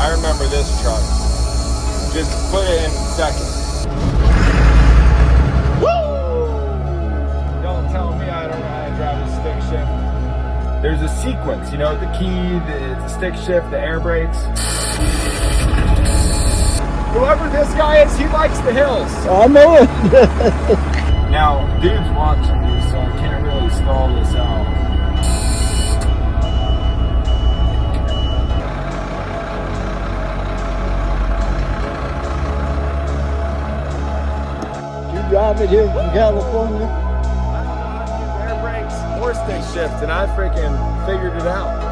I remember this truck. Just put it in second. Woo! Don't tell me I don't know how to drive a stick shift. There's a sequence, you know, the key, the stick shift, the air brakes. Whoever this guy is, he likes the hills. I know it. Now, dude's watching me, so I can't really stall this out. You drive it here from California? I don't know how to use air brakes or stick shift, and I freaking figured it out.